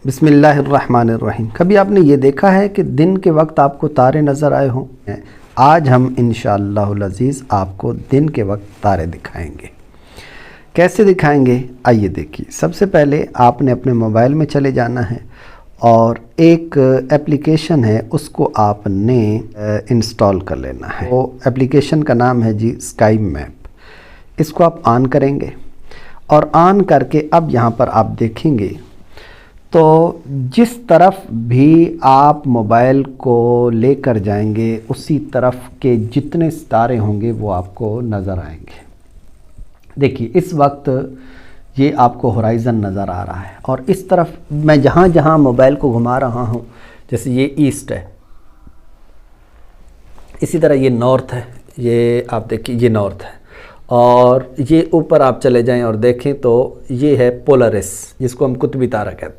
बिस्मिल्लाहिर्रहमानिर्रहीम। कभी आपने ये देखा है कि दिन के वक्त आपको तारे नज़र आए हों? आज हम इंशाअल्लाहुल अज़ीज़ आपको दिन के वक्त तारे दिखाएंगे। कैसे दिखाएंगे आइए देखिए। सबसे पहले आपने अपने मोबाइल में चले जाना है और एक एप्लीकेशन है उसको आपने इंस्टॉल कर लेना है। वो एप्लीकेशन का नाम है जी स्काई मैप। इसको आप ऑन करेंगे और ऑन करके अब यहाँ पर आप देखेंगे तो जिस तरफ भी आप मोबाइल को लेकर जाएंगे उसी तरफ के जितने सितारे होंगे वो आपको नज़र आएंगे। देखिए इस वक्त ये आपको होराइज़न नज़र आ रहा है और इस तरफ मैं जहाँ जहाँ मोबाइल को घुमा रहा हूँ, जैसे ये ईस्ट है, इसी तरह ये नॉर्थ है, ये आप देखिए ये नॉर्थ है, और ये ऊपर आप चले जाएं और देखें तो ये है पोलरिस, जिसको हम कुतुबी तारा कहते हैं।